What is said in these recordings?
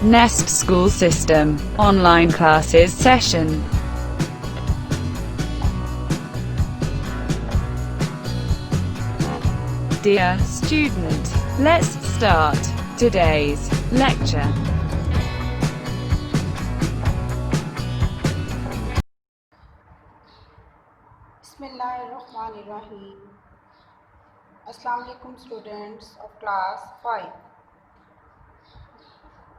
Nest School System, online classes session. Dear student, let's start today's lecture. Bismillahirrahmanirrahim. Assalamu alaikum students of class 5.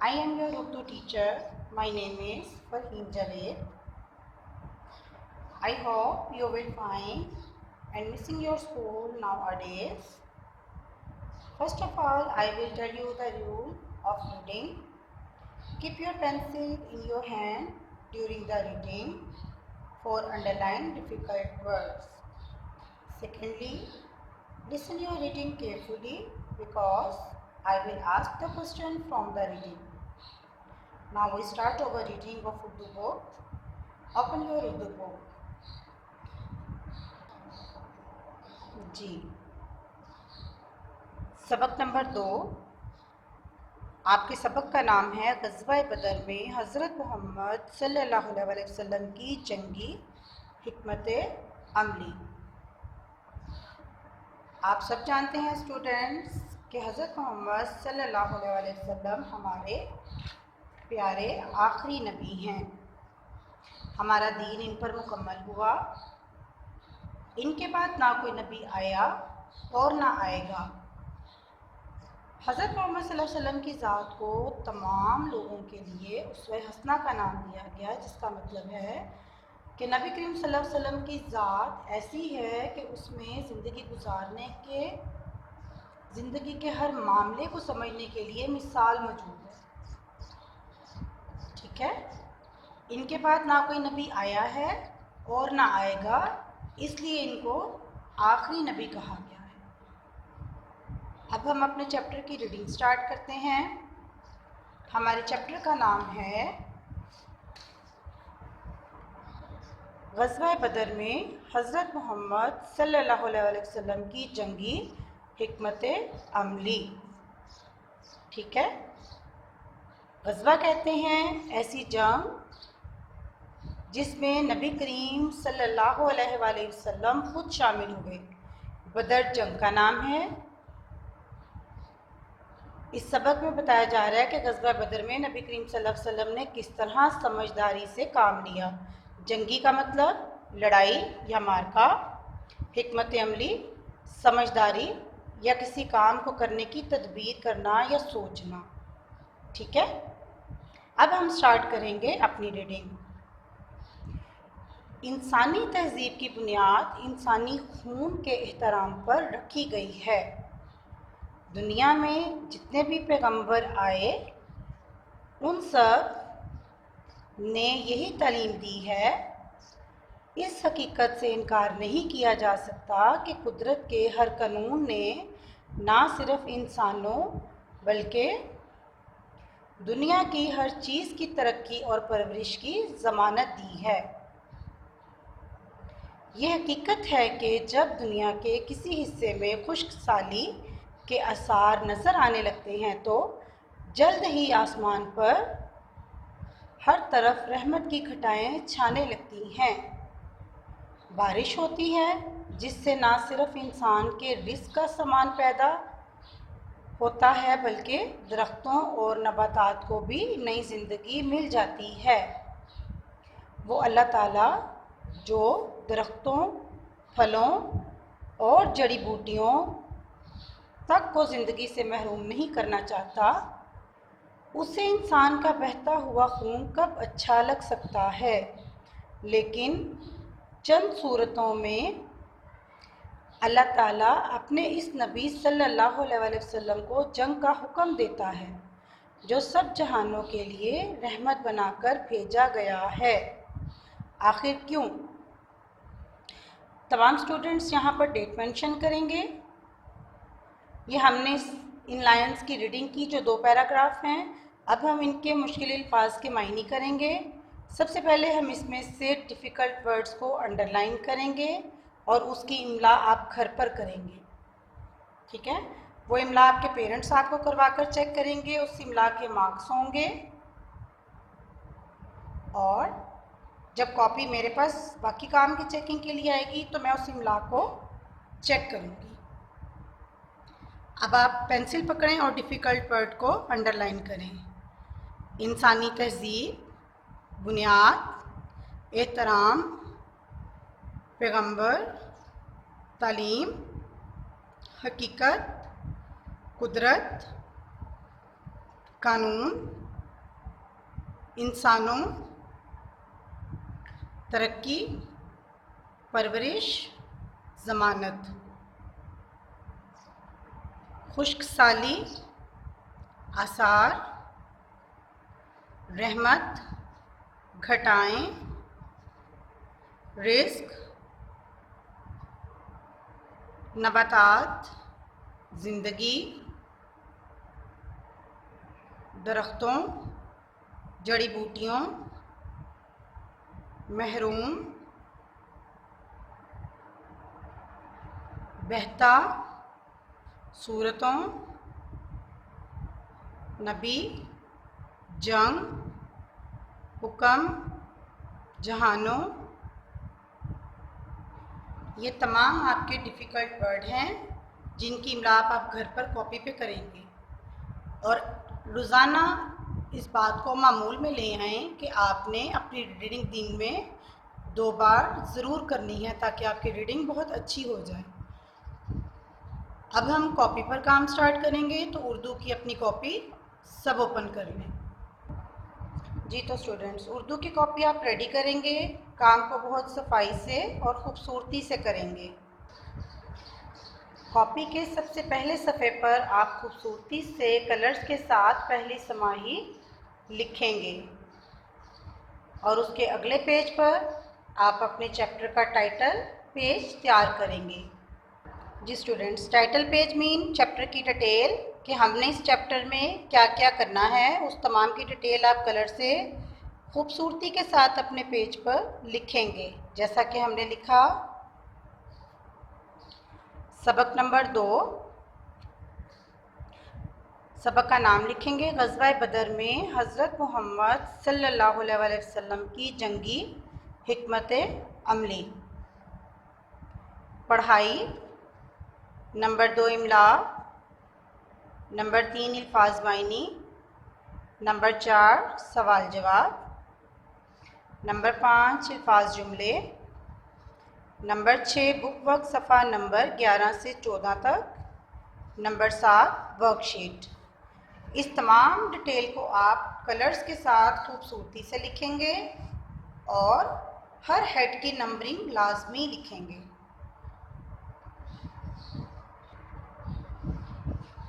I am your Urdu teacher. My name is Farheen Javed. I hope you will find and missing your school nowadays. First of all, I will tell you the rule of reading. Keep your pencil in your hand during the reading for underline difficult words. Secondly, listen your reading carefully because I will ask the question from the reading. Now we start our reading of Urdu book. Open your Urdu book. जी, सबक number 2। आपके सबक का नाम है ग़ज़वा बदर में हज़रत मोहम्मद सल्लल्लाहु अलैहि वसल्लम की जंगी हिकमत अमली। आप सब जानते हैं स्टूडेंट्स कि हज़रत मोहम्मद सल्लल्लाहु अलैहि वसल्लम हमारे प्यारे आखिरी नबी हैं। हमारा दीन इन पर मुकम्मल हुआ। इनके बाद ना कोई नबी आया और ना आएगा। हज़रत मोहम्मद सल्लल्लाहु अलैहि वसल्लम की ज़ात को तमाम लोगों के लिए उसवे हसना का नाम दिया गया, जिसका मतलब है कि नबी करीम सल्लल्लाहु अलैहि वसल्लम की ज़ात ऐसी है कि उसमें ज़िंदगी गुजारने के ज़िंदगी के हर मामले को समझने के लिए मिसाल मौजूद है। ठीक है, इनके बाद ना कोई नबी आया है और ना आएगा, इसलिए इनको आखिरी नबी कहा गया है। अब हम अपने चैप्टर की रीडिंग स्टार्ट करते हैं। हमारे चैप्टर का नाम है ग़ज़वा बदर में हज़रत मोहम्मद सल्लल्लाहु अलैहि वसल्लम की जंगी हिकमत अमली। ठीक है, ग़ज़वा कहते हैं ऐसी जंग जिसमें नबी करीम सल्लल्लाहु अलैहि वसल्लम खुद शामिल हुए। बदर जंग का नाम है। इस सबक में बताया जा रहा है कि ग़ज़वा बदर में नबी करीम सल्लल्लाहु अलैहि वसल्लम ने किस तरह समझदारी से काम लिया। जंगी का मतलब लड़ाई या मारका, हिकमत अमली समझदारी या किसी काम को करने की तदबीर करना या सोचना। ठीक है, अब हम स्टार्ट करेंगे अपनी रीडिंग। इंसानी तहज़ीब की बुनियाद इंसानी खून के एहतराम पर रखी गई है। दुनिया में जितने भी पैगंबर आए उन सब ने यही तालीम दी है। इस हकीकत से इनकार नहीं किया जा सकता कि कुदरत के हर कानून ने ना सिर्फ इंसानों बल्कि दुनिया की हर चीज़ की तरक्की और परवरिश की ज़मानत दी है। यह हकीकत है कि जब दुनिया के किसी हिस्से में खुश्क साली के आसार नज़र आने लगते हैं तो जल्द ही आसमान पर हर तरफ रहमत की घटाएं छाने लगती हैं। बारिश होती है जिससे ना सिर्फ इंसान के रिज़्क़ का सामान पैदा होता है बल्कि दरख्तों और नबातात को भी नई ज़िंदगी मिल जाती है। वो अल्लाह ताला जो दरख्तों, फलों और जड़ी बूटियों तक को ज़िंदगी से महरूम नहीं करना चाहता, उसे इंसान का बहता हुआ खून कब अच्छा लग सकता है। लेकिन चंद सूरतों में अल्लाह ताला अपने इस नबी सल्लल्लाहु अलैहि वसल्लम को जंग का हुक्म देता है जो सब जहानों के लिए रहमत बनाकर भेजा गया है। आखिर क्यों? तमाम स्टूडेंट्स यहाँ पर डेट मेंशन करेंगे। ये हमने इन लाइन्स की रीडिंग की जो 2 पैराग्राफ हैं। अब हम इनके मुश्किल अल्फाज के मायने करेंगे। सबसे पहले हम इसमें से डिफ़िकल्ट वर्ड्स को अंडरलाइन करेंगे और उसकी इमला आप घर पर करेंगे। ठीक है, वो इमला आपके पेरेंट्स आपको करवा कर चेक करेंगे, उस इमला के मार्क्स होंगे। और जब कॉपी मेरे पास बाकी काम की चेकिंग के लिए आएगी तो मैं उस इमला को चेक करूँगी। अब आप पेंसिल पकड़ें और डिफ़िकल्ट वर्ड को अंडरलाइन करें। इंसानी तहज़ीब, बुनियाद, एहतराम, पैगंबर, तालीम, हकीकत, कुदरत, कानून, इंसानों, तरक्की, परवरिश, ज़मानत, खुश्कसाली, आसार, रहमत, घटाएं, रिस्क, नबातात, ज़िंदगी, दरख्तों, जड़ी बूटियों, महरूम, बहता, सूरतों, नबी, जंग, हुक्म, जहानों। ये तमाम आपके डिफ़िकल्ट वर्ड हैं जिनकी इमलाप आप घर पर कॉपी पे करेंगे। और रोज़ाना इस बात को मामूल में ले आएँ कि आपने अपनी रीडिंग दिन में 2 बार ज़रूर करनी है ताकि आपकी रीडिंग बहुत अच्छी हो जाए। अब हम कॉपी पर काम स्टार्ट करेंगे, तो उर्दू की अपनी कॉपी सब ओपन कर लें। जी तो स्टूडेंट्स, उर्दू की कॉपी आप रेडी करेंगे, काम को बहुत सफाई से और ख़ूबसूरती से करेंगे। कॉपी के सबसे पहले सफ़े पर आप खूबसूरती से कलर्स के साथ पहली समाही लिखेंगे और उसके अगले पेज पर आप अपने चैप्टर का टाइटल पेज तैयार करेंगे। जी students, title page mean chapter की डिटेल कि हमने इस चैप्टर में क्या क्या करना है, उस तमाम की डिटेल आप कलर से खूबसूरती के साथ अपने पेज पर लिखेंगे। जैसा कि हमने लिखा, सबक नंबर 2, सबक का नाम लिखेंगे, ग़ज़वा बदर में हज़रत मोहम्मद सल्लल्लाहु अलैहि वसल्लम की जंगी हिकमत अमली। पढ़ाई नंबर 2 इमला, नंबर 3 अल्फाज मायनी, नंबर 4 सवाल जवाब, नंबर 5 अल्फाज जुमले, नंबर 6 बुक वर्क सफ़ा नंबर 11 से 14 तक, नंबर 7 वर्कशीट। इस तमाम डिटेल को आप कलर्स के साथ खूबसूरती से लिखेंगे और हर हेड की नंबरिंग लाजमी लिखेंगे।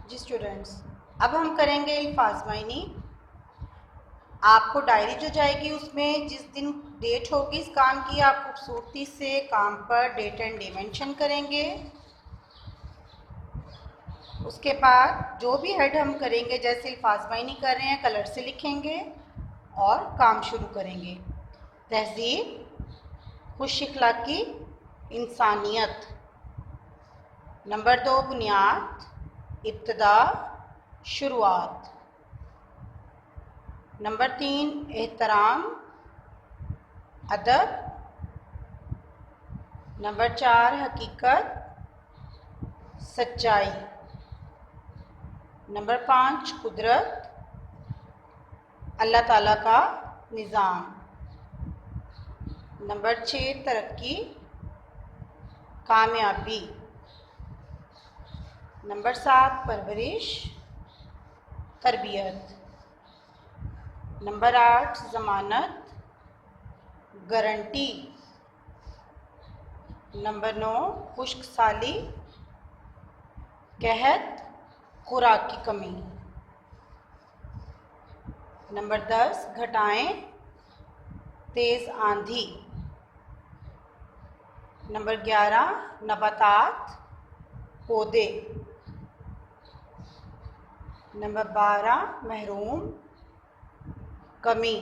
जी स्टूडेंट्स, अब हम करेंगे अल्फाज मायनी। आपको डायरी जो जाएगी उसमें जिस दिन डेट होगी इस काम की, आप खूबसूरती से काम पर डेट एंड डे मेंशन करेंगे। उसके बाद जो भी हेड हम करेंगे, जैसे अल्फाज मायनी कर रहे हैं, कलर से लिखेंगे और काम शुरू करेंगे। तहज़ीब, खुश अखलाकी, इंसानियत। नंबर 2 बुनियाद, इब्तिदा, शुरुआत। नंबर 3 एहतराम, अदब। नंबर 4 हकीकत, सच्चाई। नंबर 5 कुदरत, अल्लाह ताला का निज़ाम। नंबर 6 तरक्की, कामयाबी। नंबर 7 परवरिश, तरबियत। नंबर 8 ज़मानत, गारंटी। नंबर 9 खुश्कसाली, कहत, खुराक की कमी। नंबर 10 घटाएं, तेज़ आंधी। नंबर 11 नबातात, पौधे। नंबर 12 महरूम, कमी।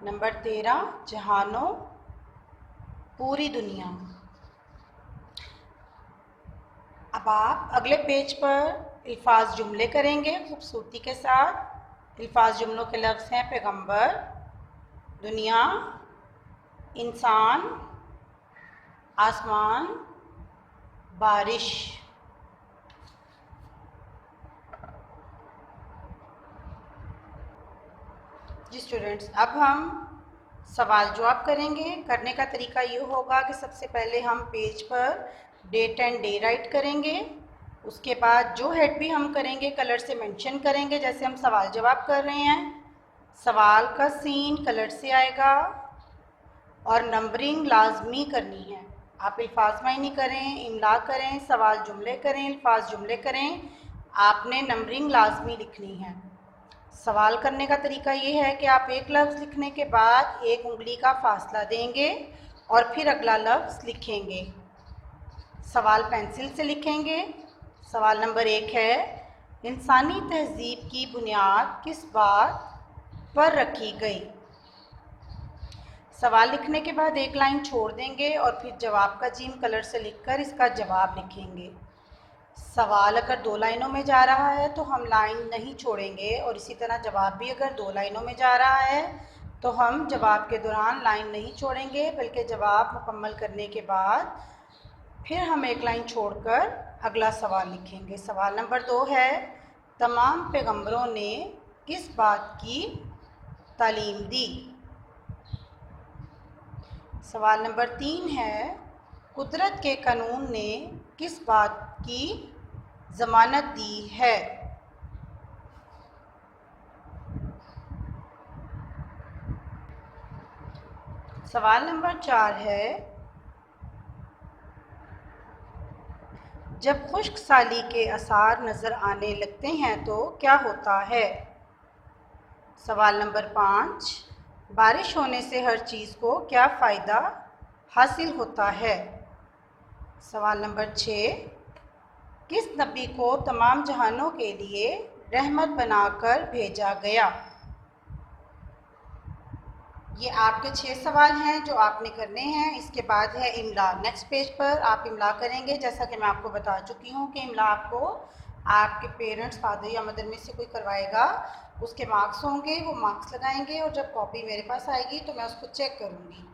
नंबर 13 जहानों, पूरी दुनिया। अब आप अगले पेज पर अल्फाज जुमले करेंगे खूबसूरती के साथ। अल्फाज जुमलों के लफ्ज़ हैं पैगंबर, दुनिया, इंसान, आसमान, बारिश। जी स्टूडेंट्स, अब हम सवाल जवाब करेंगे। करने का तरीका ये होगा कि सबसे पहले हम पेज पर डेट एंड डे राइट करेंगे। उसके बाद जो हेड भी हम करेंगे कलर से मेंशन करेंगे, जैसे हम सवाल जवाब कर रहे हैं। सवाल का सीन कलर से आएगा और नंबरिंग लाजमी करनी है। आप अल्फाज मायनी करें, इमला करें, सवाल जुमले करें, अल्फाज जुमले करें, आपने नंबरिंग लाजमी लिखनी है। सवाल करने का तरीका ये है कि आप एक लफ्ज़ लिखने के बाद एक उंगली का फासला देंगे और फिर अगला लफ्ज़ लिखेंगे। सवाल पेंसिल से लिखेंगे। सवाल नंबर 1 है, इंसानी तहज़ीब की बुनियाद किस बात पर रखी गई? सवाल लिखने के बाद एक लाइन छोड़ देंगे और फिर जवाब का जीम कलर से लिखकर इसका जवाब लिखेंगे। सवाल अगर 2 लाइनों में जा रहा है तो हम लाइन नहीं छोड़ेंगे, और इसी तरह जवाब भी अगर 2 लाइनों में जा रहा है तो हम जवाब के दौरान लाइन नहीं छोड़ेंगे, बल्कि जवाब मुकम्मल करने के बाद फिर हम एक लाइन छोड़कर अगला सवाल लिखेंगे। सवाल नंबर 2 है, तमाम पैगंबरों ने किस बात की तालीम दी? सवाल नंबर 3 है, कुदरत के कानून ने किस बात की ज़मानत दी है? सवाल नंबर 4 है, जब खुश्क साली के आसार नज़र आने लगते हैं तो क्या होता है? सवाल नंबर 5, बारिश होने से हर चीज़ को क्या फ़ायदा हासिल होता है? सवाल नंबर 6, किस नबी को तमाम जहानों के लिए रहमत बनाकर भेजा गया? ये आपके 6 सवाल हैं जो आपने करने हैं। इसके बाद है इमला। नेक्स्ट पेज पर आप इमला करेंगे। जैसा कि मैं आपको बता चुकी हूँ कि इमला आपको आपके पेरेंट्स, फादर या मदर में से कोई करवाएगा, उसके मार्क्स होंगे, वो मार्क्स लगाएंगे और जब कॉपी मेरे पास आएगी तो मैं उसको चेक करूँगी।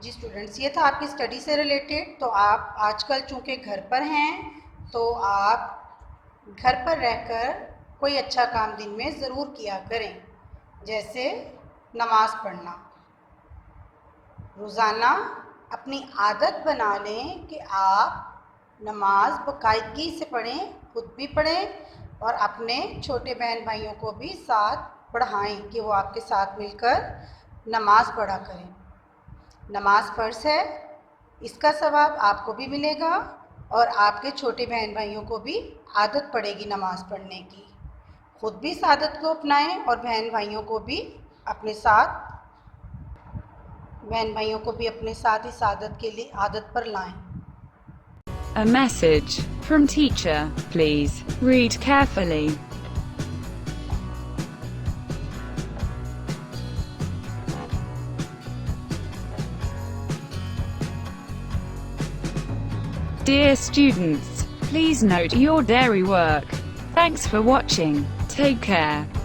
जी स्टूडेंट्स, ये था आपकी स्टडी से रिलेटेड। तो आप आजकल चूँकि घर पर हैं तो आप घर पर रहकर कोई अच्छा काम दिन में ज़रूर किया करें, जैसे नमाज़ पढ़ना। रोज़ाना अपनी आदत बना लें कि आप नमाज बाकायदगी से पढ़ें, खुद भी पढ़ें और अपने छोटे बहन भाइयों को भी साथ पढ़ाएं कि वो आपके साथ मिलकर नमाज़ पढ़ा करें। नमाज फ़र्ज़ है, इसका सवाब आपको भी मिलेगा और आपके छोटे बहन भाइयों को भी आदत पड़ेगी नमाज़ पढ़ने की। खुद भी इस आदत को अपनाएं और बहन भाइयों को भी अपने साथ इस आदत पर लाएं। A message from teacher. Please read carefully. Dear students, please note your dairy work. Thanks for watching. Take care.